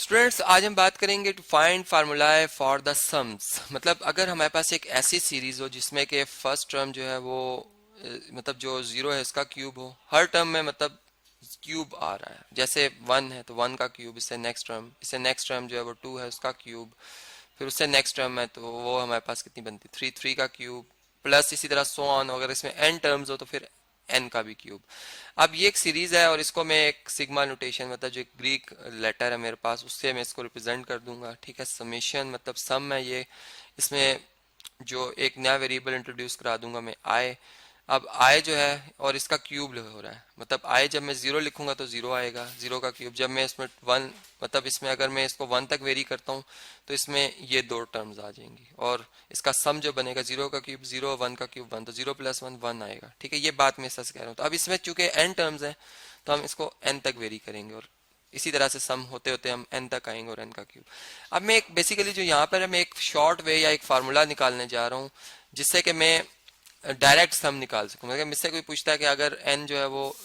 Students, आज हम बात करेंगे to find formula for the sums. मतलब अगर हमारे पास एक ऐसी सीरीज हो जिसमें कि फर्स्ट टर्म जो है वो मतलब जो जीरो है इसका क्यूब हो, हर टर्म में मतलब क्यूब आ रहा है। जैसे वन है तो वन का क्यूब, इससे नेक्स्ट टर्म जो है वो टू है उसका क्यूब, फिर उससे नेक्स्ट टर्म है तो वो हमारे पास कितनी बनती है, थ्री, थ्री का क्यूब, प्लस इसी तरह सो ऑन। अगर इसमें एन टर्म्स हो तो फिर एन का भी क्यूब। अब ये एक सीरीज है और इसको मैं एक सिग्मा नोटेशन, मतलब जो एक ग्रीक लेटर है मेरे पास, उससे मैं इसको रिप्रेजेंट कर दूंगा। ठीक है, समेशन मतलब सम है ये। इसमें जो एक नया वेरिएबल इंट्रोड्यूस करा दूंगा मैं, आई। अब आई जो है और इसका क्यूब हो रहा है, मतलब आई जब मैं जीरो लिखूंगा तो जीरो आएगा, जीरो का क्यूब। जब मैं इसमें वन, मतलब इसमें अगर मैं इसको वन तक वेरी करता हूँ तो इसमें ये दो टर्म्स आ जाएंगी और इसका सम जो बनेगा जीरो का क्यूब जीरो, वन का क्यूब वन, तो जीरो प्लस वन वन आएगा। ठीक है, ये बात मैं सच कह रहा हूँ। तो अब इसमें चूंकि एन टर्म्स हैं तो हम इसको एन तक वेरी करेंगे और इसी तरह से सम होते होते हम एन तक आएंगे और एन का क्यूब। अब मैं एक बेसिकली जो यहाँ पर है, मैं एक शॉर्ट वे या एक फार्मूला निकालने जा रहा हूँ जिससे कि मैं डायरेक्ट सम निकाल सकूं। मतलब मुझसे कोई पूछता है कि अगर एन जो है वो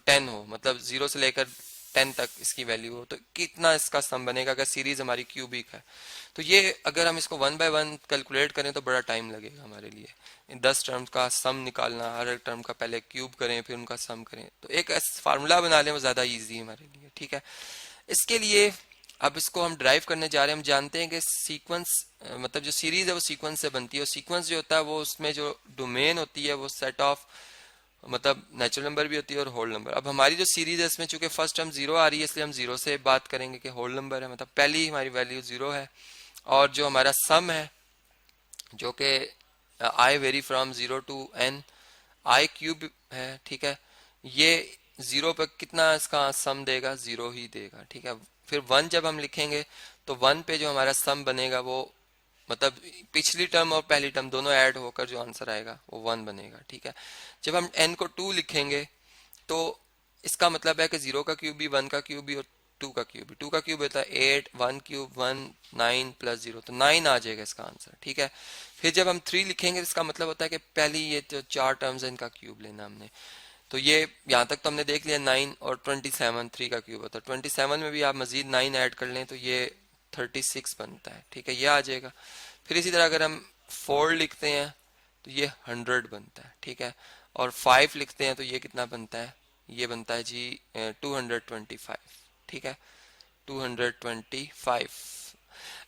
10 हो, मतलब जीरो से लेकर 10 तक इसकी वैल्यू हो, तो कितना इसका सम बनेगा अगर सीरीज हमारी क्यूबिक है। तो ये अगर हम इसको वन बाय वन कैलकुलेट करें तो बड़ा टाइम लगेगा हमारे लिए। इन 10 टर्म्स का सम निकालना, हर एक टर्म का पहले क्यूब करें फिर उनका सम करें, तो एक फार्मूला बना लें वो ज़्यादा ईजी है हमारे लिए। ठीक है, इसके लिए अब इसको हम ड्राइव करने जा रहे हैं। हम जानते हैं कि सीक्वेंस मतलब जो सीरीज है वो सीक्वेंस से बनती है और सीक्वेंस जो होता है वो उसमें जो डोमेन होती है वो सेट ऑफ मतलब नेचुरल नंबर भी होती है और होल नंबर। अब हमारी जो सीरीज है इसमें चूंकि फर्स्ट टर्म जीरो आ रही है इसलिए हम जीरो से बात करेंगे कि होल नंबर है, मतलब पहली हमारी वैल्यू जीरो है। और जो हमारा सम है जो कि i vary from zero to n, i cube है। ठीक है, ये जीरो पे कितना इसका सम देगा, जीरो ही देगा। ठीक है, फिर वन जब हम लिखेंगे तो वन पे जो हमारा सम बनेगा वो मतलब पिछली टर्म और पहली टर्म दोनों ऐड होकर जो आंसर आएगा वो वन बनेगा। ठीक है, जब हम एन को टू लिखेंगे तो इसका मतलब है कि जीरो का क्यूब भी, वन का क्यूब भी और टू का क्यूब भी। टू का क्यूब होता है eight, one cube one, nine plus zero, तो नाइन आ जाएगा इसका आंसर। ठीक है, फिर जब हम थ्री लिखेंगे इसका मतलब होता है कि पहली ये जो चार टर्म्स है इनका क्यूब लेना हमने। तो ये यहाँ तक तो हमने देख लिया, नाइन और 27 थ्री का क्यूब होता है। 27 में भी आप मजीद नाइन ऐड कर लें तो ये 36 बनता है। ठीक है, ये आ जाएगा। फिर इसी तरह अगर हम फोर लिखते हैं तो ये 100 बनता है। ठीक है, और फाइव लिखते हैं तो ये कितना बनता है, ये बनता है जी 225। ठीक है, 225।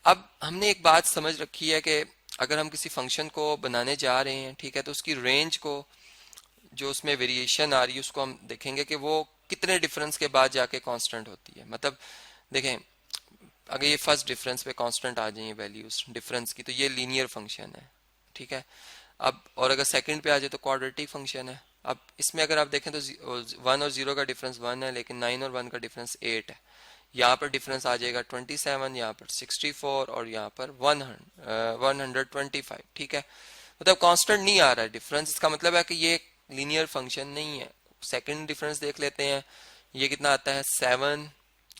अब हमने एक बात समझ रखी है कि अगर हम किसी फंक्शन को बनाने जा रहे हैं, ठीक है, तो उसकी रेंज को, जो उसमें वेरिएशन आ रही है उसको हम देखेंगे कि वो कितने डिफरेंस के बाद जाके कांस्टेंट होती है। मतलब देखें, अगर ये फर्स्ट डिफरेंस पे कांस्टेंट आ जाए वैल्यूज डिफरेंस की तो ये लीनियर फंक्शन है। ठीक है, अब और अगर सेकंड पे आ जाए तो क्वाड्रेटिक फंक्शन है। अब इसमें अगर आप देखें तो वन और जीरो का डिफरेंस वन है लेकिन नाइन और वन का डिफरेंस एट है। यहाँ पर डिफरेंस आ जाएगा 27, यहाँ पर 64 और यहाँ पर 125। ठीक है, मतलब कांस्टेंट नहीं आ रहा है डिफरेंस, इसका मतलब है कि ये लीनियर फंक्शन नहीं है। सेकंड डिफरेंस देख लेते हैं, ये कितना आता है 7,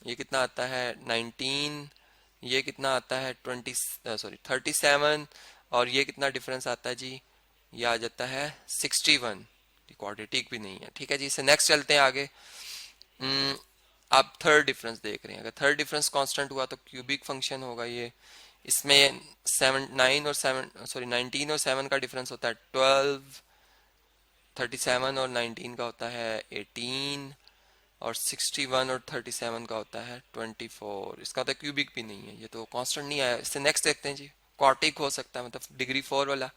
ये कितना आता है 19, ये कितना आता है 37, और ये कितना डिफरेंस आता है जी, ये आ जाता है 61। क्वाड्रेटिक भी नहीं है। ठीक है जी, इससे नेक्स्ट चलते हैं आगे। आप थर्ड डिफरेंस देख रहे हैं, अगर थर्ड डिफरेंस कांस्टेंट हुआ तो क्यूबिक फंक्शन होगा ये। इसमें 19 और 7 का डिफरेंस होता है 12, 37 और 19 का होता है 18, और 61 और 37 का होता है 24। इसका तो क्यूबिक भी नहीं है, ये तो कांस्टेंट नहीं आया। इससे नेक्स्ट देखते हैं जी, क्वार्टिक हो सकता है, मतलब डिग्री 4 वाला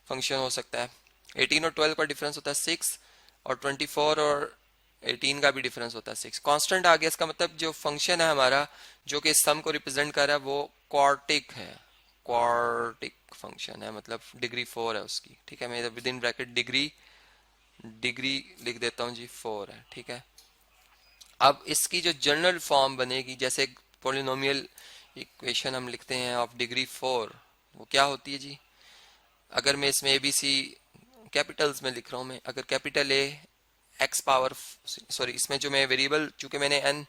फंक्शन हो सकता है। 18 और 12 का डिफरेंस होता है 6 और 24 और 18 का भी डिफरेंस होता है 6। कांस्टेंट आ गया, इसका मतलब जो फंक्शन है हमारा जो कि सम को रिप्रेजेंट कर रहा है वो क्वार्टिक है। क्वार्टिक फंक्शन है, मतलब डिग्री 4 है उसकी। ठीक है, मैं with in bracket degree degree लिख देता हूँ जी 4 है। ठीक है, अब इसकी जो जनरल फॉर्म बनेगी, जैसे पोलिनोमियल इक्वेशन हम लिखते हैं ऑफ डिग्री 4, वो क्या होती है जी, अगर मैं इसमें ए बी सी कैपिटल्स में लिख रहा हूँ मैं, अगर capital A x power, sorry इसमें जो मैं वेरिएबल, चूंकि मैंने एन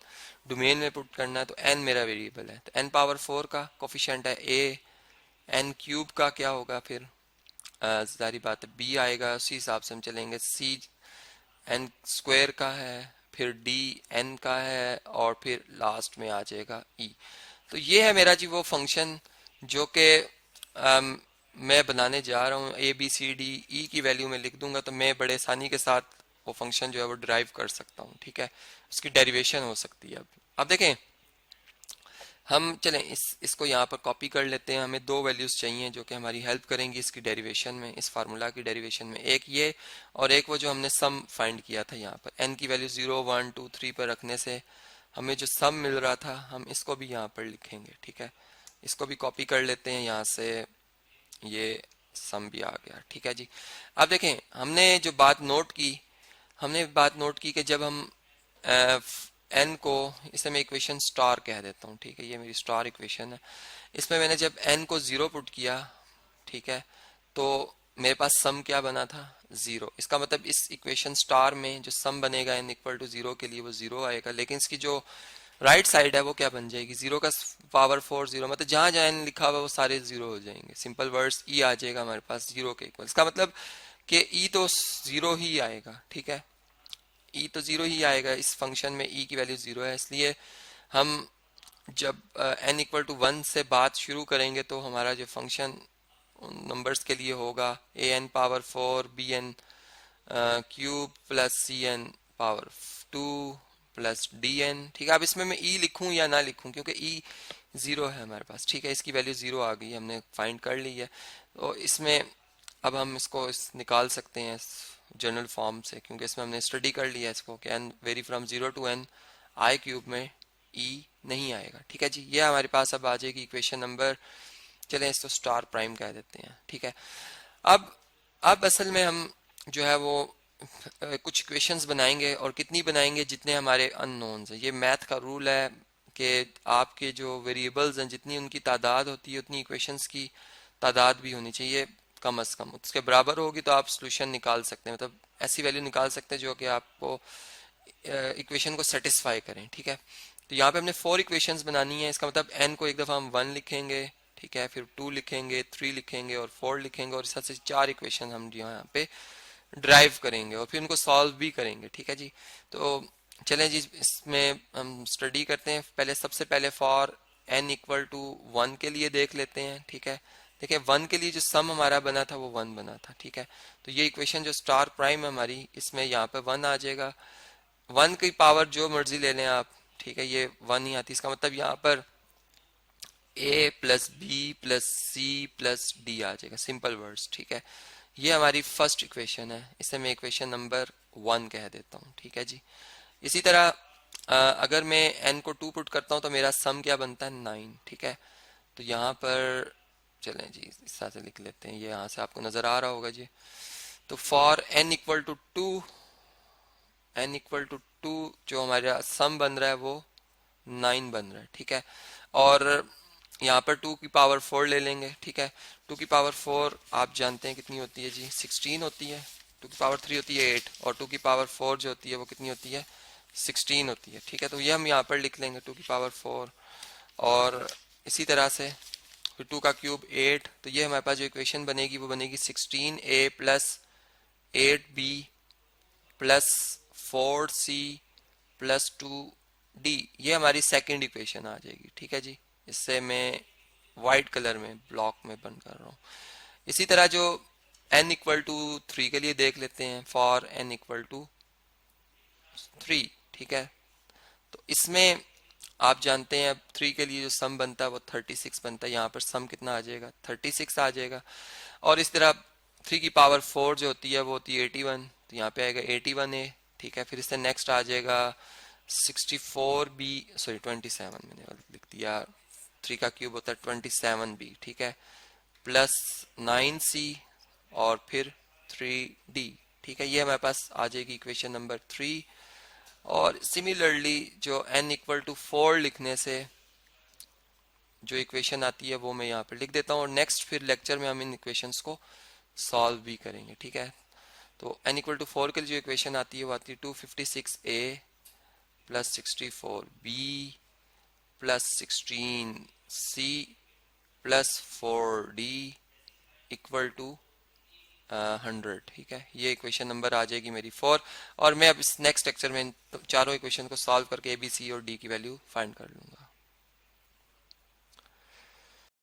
डोमेन में पुट करना है तो एन मेरा वेरिएबल है, तो एन पावर 4 का कोफिशिएंट है ए, एन क्यूब का क्या होगा फिर, जारी बात है बी आएगा, उसी हिसाब से हम चलेंगे। सी एन स्क्वायर का है, फिर डी एन का है, और फिर लास्ट में आ जाएगा ई। तो ये है मेरा जी वो फंक्शन जो कि मैं बनाने जा रहा हूँ। A B C D E की वैल्यू में लिख दूंगा तो मैं बड़े आसानी के साथ वो फंक्शन जो है वो डिराइव कर सकता हूँ, ठीक है। उसकी डेरिवेशन हो सकती है। अब देखें, हम चलें इसको यहाँ पर कॉपी कर लेते हैं। हमें दो वैल्यूज चाहिए जो कि हमारी हेल्प करेंगी इसकी डेरिवेशन में, इस फार्मूला की डेरिवेशन में। एक ये, और एक वो जो हमने सम फाइंड किया था यहाँ पर। एन की वैल्यू 0 1 2 3 पर रखने से हमें जो सम मिल रहा था, हम इसको भी यहाँ पर लिखेंगे, ठीक है। इसको भी कॉपी कर लेते हैं यहाँ से, ये सम भी आ गया, ठीक है जी। अब देखें, हमने जो बात नोट की, हमने बात नोट की कि जब हम एन को, इसे मैं इक्वेशन स्टार कह देता हूँ, ठीक है। ये मेरी स्टार इक्वेशन है। इसमें मैंने जब एन को 0 पुट किया, ठीक है, तो मेरे पास सम क्या बना था, 0। इसका मतलब इस इक्वेशन स्टार में जो सम बनेगा एन इक्वल टू 0 के लिए वो 0 आएगा। लेकिन इसकी जो राइट साइड है वो क्या बन जाएगी, 0 का पावर 4 0, मतलब जहां जहां एन लिखा हुआ वो सारे 0 हो जाएंगे। सिंपल वर्ड्स, ई आ जाएगा हमारे पास 0 के इक्वल। इसका मतलब कि ई तो 0 ही आएगा, ठीक है। ई तो 0 ही आएगा, इस फंक्शन में ई की वैल्यू 0 है। इसलिए हम जब एन इक्वल टू 1 से बात शुरू करेंगे तो हमारा जो फंक्शन नंबर्स के लिए होगा a n power 4 b n cube plus c n power 2 plus d n, ठीक है। अब इसमें मैं ई लिखूं या ना लिखूं, क्योंकि ई 0 है हमारे पास, ठीक है। इसकी वैल्यू 0 आ गई, हमने फाइंड कर ली है। तो इसमें अब हम इसको निकाल सकते हैं जनरल फॉर्म से, क्योंकि इसमें हमने स्टडी कर लिया इसको कि n vary from 0 to n i cube में ई नहीं आएगा, ठीक है जी। ये हमारे पास अब आ जाएगी इक्वेशन नंबर, चलें इसको स्टार प्राइम कह देते हैं, ठीक है। अब अब असल में हम जो है वो कुछ इक्वेशंस बनाएंगे, और कितनी बनाएंगे, जितने हमारे अननोन्स हैं। ये मैथ का रूल है कि आपके जो वेरिएबल्स हैं, जितनी उनकी तादाद होती है उतनी इक्वेशंस की तादाद भी होनी चाहिए कम अज कम। उसके बराबर होगी तो आप सोल्यूशन निकाल सकते हैं, मतलब ऐसी वैल्यू निकाल सकते हैं जो कि आपको इक्वेशन को सेटिस्फाई करें, ठीक है। तो यहाँ पे हमने 4 इक्वेशंस बनानी है। इसका मतलब एन को एक दफ़ा हम 1 लिखेंगे, ठीक है, फिर 2 लिखेंगे, 3 लिखेंगे और 4 लिखेंगे, और इस तरह से 4 इक्वेशन हम यहाँ पे ड्राइव करेंगे और फिर उनको सॉल्व भी करेंगे, ठीक है जी। तो चलें जी, इसमें हम स्टडी करते हैं। पहले सबसे पहले फॉर एन इक्वल टू 1 के लिए देख लेते हैं, ठीक है। देखिए 1 के लिए जो सम हमारा बना था वो 1 बना था, ठीक है। तो ये इक्वेशन जो स्टार प्राइम है हमारी, इसमें यहाँ पे 1 आ जाएगा। 1 की पावर जो मर्जी ले लें आप, ठीक है, ये 1 ही आती है। इसका मतलब यहाँ पर a plus b plus c plus d आ जाएगा, सिंपल वर्ड्स, ठीक है। ये हमारी फर्स्ट इक्वेशन है, इसे मैं इक्वेशन नंबर 1 कह देता हूँ, ठीक है जी। इसी तरह अगर मैं n को 2 पुट करता हूँ तो मेरा सम क्या बनता है, 9, ठीक है। तो यहाँ पर चलें जी इस तरह से लिख लेते हैं, ये यहाँ से आपको नजर आ रहा होगा जी। तो for n equal to 2, n equal to 2 जो हमारा सम बन रहा है वो 9 बन रहा है, ठीक है। और यहाँ पर 2 की पावर 4 ले लेंगे, ठीक है। 2 की पावर 4 आप जानते हैं कितनी होती है जी, 16 होती है। 2 की पावर 3 होती है 8, और 2 की पावर 4 जो होती है वो कितनी होती है, 16 होती है, ठीक है। तो ये हम यहाँ पर लिख लेंगे 2 की पावर 4, और इसी तरह से फिर 2 का क्यूब 8। तो ये हमारे पास जो इक्वेशन बनेगी वो बनेगी 16a plus 8b plus 4c plus 2d। ये हमारी सेकेंड इक्वेशन आ जाएगी, ठीक है जी। इससे मैं वाइट कलर में ब्लॉक में बन कर रहा हूँ। इसी तरह जो n इक्वल टू 3 के लिए देख लेते हैं, फॉर n इक्वल टू 3, ठीक है। तो इसमें आप जानते हैं अब 3 के लिए जो सम बनता है वो 36 बनता है। यहाँ पर सम कितना आ जाएगा, 36 आ जाएगा। और इस तरह 3 की पावर 4 जो होती है वो होती है 81, तो यहाँ पे आएगा 81a, ठीक है। फिर इससे नेक्स्ट आ जाएगा 64b, सॉरी 27 मैंने लिख दिया, 3 का क्यूब होता है 27b, ठीक है, प्लस 9c और फिर 3d, ठीक है। ये हमारे पास आ जाएगी इक्वेशन नंबर 3। और सिमिलरली जो n इक्वल टू 4 लिखने से जो इक्वेशन आती है वो मैं यहाँ पर लिख देता हूँ, और नेक्स्ट फिर लेक्चर में हम इन इक्वेशंस को सॉल्व भी करेंगे, ठीक है। तो n इक्वल टू 4 के लिए जो इक्वेशन आती है वो आती है 256a plus 64b plus 16c plus 4d equal to 100। ठीक है, ये इक्वेशन नंबर आ जाएगी मेरी 4। और मैं अब इस नेक्स्ट लेक्चर में इन चारों इक्वेशन को सॉल्व करके ए बी सी और डी की वैल्यू फाइंड कर लूँगा।